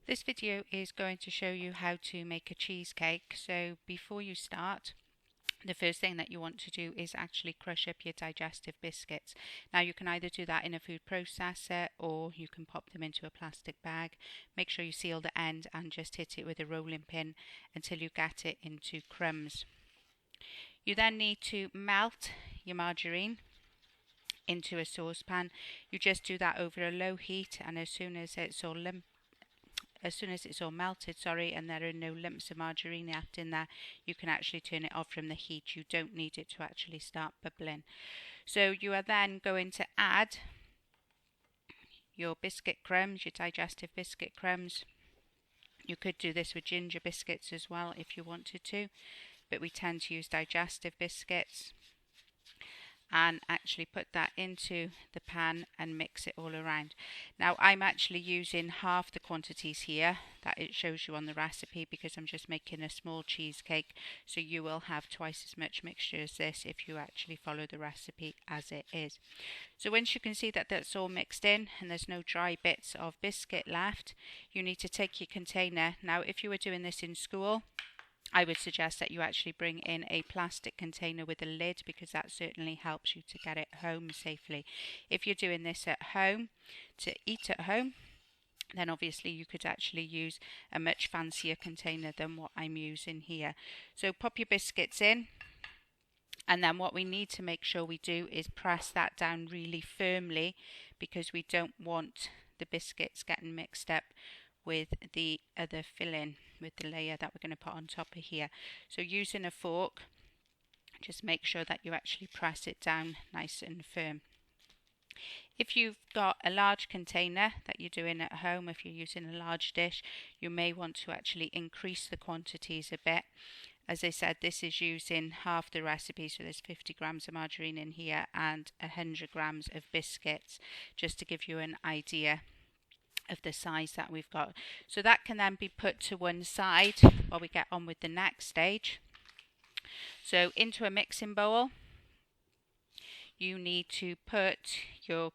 This video is going to show you how to make a cheesecake. So before you start, the first thing that you want to do is actually crush up your digestive biscuits. Now you can either do that in a food processor or you can pop them into a plastic bag. Make sure you seal the end and just hit it with a rolling pin until you get it into crumbs. You then need to melt your margarine into a saucepan. You just do that over a low heat, and as soon as it's all melted, and there are no lumps of margarine left in there, you can actually turn it off from the heat. You don't need it to actually start bubbling. So you are then going to add your biscuit crumbs, your digestive biscuit crumbs. You could do this with ginger biscuits as well if you wanted to, but we tend to use digestive biscuits. And actually put that into the pan and mix it all around. Now I'm actually using half the quantities here that it shows you on the recipe because I'm just making a small cheesecake, so you will have twice as much mixture as this if you actually follow the recipe as it is. So once you can see that that's all mixed in and there's no dry bits of biscuit left, you need to take your container. Now if you were doing this in school, I would suggest that you actually bring in a plastic container with a lid because that certainly helps you to get it home safely. If you're doing this at home, to eat at home, then obviously you could actually use a much fancier container than what I'm using here. So pop your biscuits in, and then what we need to make sure we do is press that down really firmly because we don't want the biscuits getting mixed up with the other filling, with the layer that we're going to put on top of here. So using a fork, just make sure that you actually press it down nice and firm. If you've got a large container that you're doing at home, if you're using a large dish, you may want to actually increase the quantities a bit. As I said, this is using half the recipe, so there's 50 grams of margarine in here and 100 grams of biscuits, just to give you an idea of the size that we've got. So that can then be put to one side while we get on with the next stage. So into a mixing bowl, you need to put your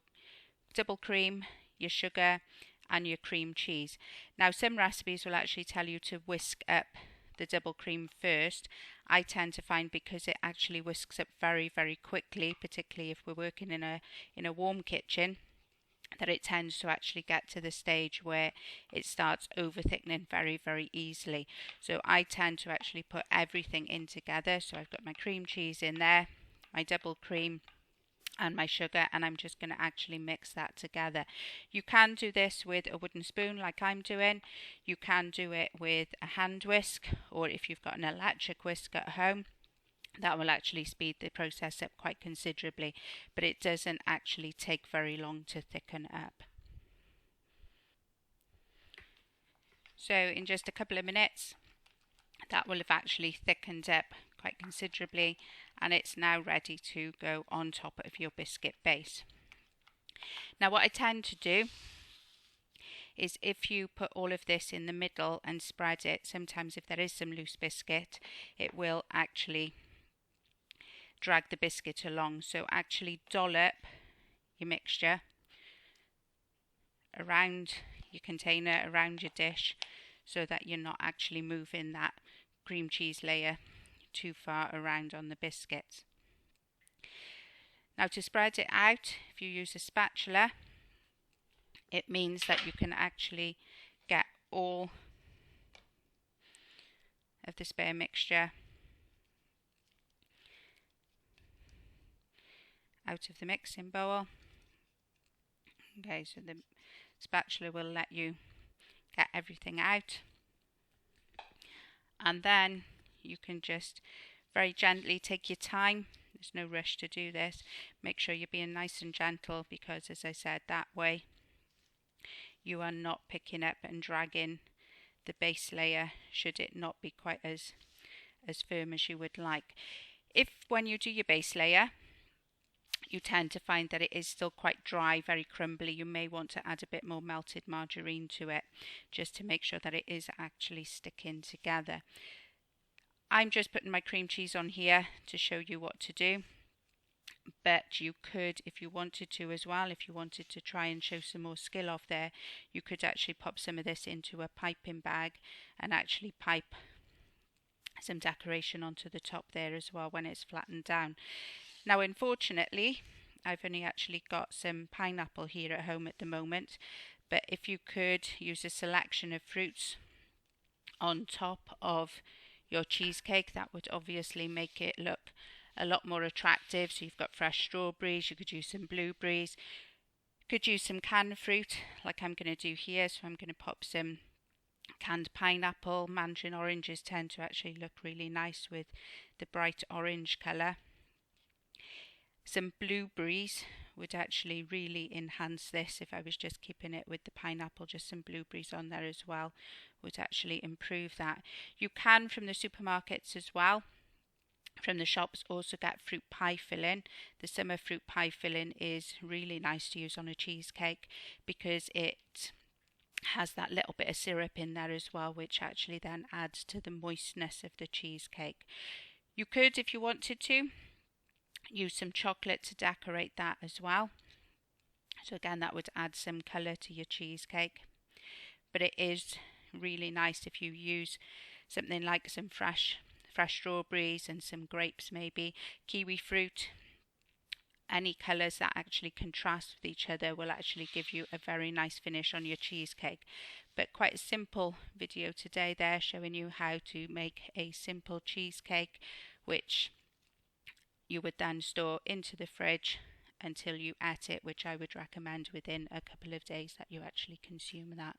double cream, your sugar and your cream cheese. Now some recipes will actually tell you to whisk up the double cream first. I tend to find because it actually whisks up very, very quickly, particularly if we're working in a warm kitchen, that it tends to actually get to the stage where it starts over thickening very, very easily. So I tend to actually put everything in together. So I've got my cream cheese in there, my double cream and my sugar, and I'm just going to actually mix that together. You can do this with a wooden spoon like I'm doing. You can do it with a hand whisk, or if you've got an electric whisk at home, that will actually speed the process up quite considerably, but it doesn't actually take very long to thicken up. So in just a couple of minutes, that will have actually thickened up quite considerably, and it's now ready to go on top of your biscuit base. Now what I tend to do is, if you put all of this in the middle and spread it, sometimes if there is some loose biscuit, it will actually drag the biscuit along. So actually dollop your mixture around your container, around your dish, so that you're not actually moving that cream cheese layer too far around on the biscuits. Now to spread it out, if you use a spatula, it means that you can actually get all of the spare mixture out of the mixing bowl. Okay, so the spatula will let you get everything out, and then you can just very gently take your time. There's no rush to do this. Make sure you're being nice and gentle because, as I said, that way you are not picking up and dragging the base layer should it not be quite as firm as you would like. If when you do your base layer you tend to find that it is still quite dry, very crumbly, you may want to add a bit more melted margarine to it just to make sure that it is actually sticking together. I'm just putting my cream cheese on here to show you what to do, But you could, if you wanted to as well, if you wanted to try and show some more skill off there, you could actually pop some of this into a piping bag and actually pipe some decoration onto the top there as well when it's flattened down. Now, unfortunately, I've only actually got some pineapple here at home at the moment, but if you could use a selection of fruits on top of your cheesecake, that would obviously make it look a lot more attractive. So you've got fresh strawberries, you could use some blueberries, could use some canned fruit like I'm going to do here. So I'm going to pop some canned pineapple. Mandarin oranges tend to actually look really nice with the bright orange colour. Some blueberries would actually really enhance this. If I was just keeping it with the pineapple, just some blueberries on there as well would actually improve that. You can, from the supermarkets as well, from the shops, also get fruit pie filling. The summer fruit pie filling is really nice to use on a cheesecake because it has that little bit of syrup in there as well, which actually then adds to the moistness of the cheesecake. You could, if you wanted to, use some chocolate to decorate that as well. So again, that would add some colour to your cheesecake. But it is really nice if you use something like some fresh strawberries and some grapes, maybe kiwi fruit. Any colours that actually contrast with each other will actually give you a very nice finish on your cheesecake. But quite a simple video today there, showing you how to make a simple cheesecake, which you would then store into the fridge until you ate it, which I would recommend within a couple of days that you actually consume that.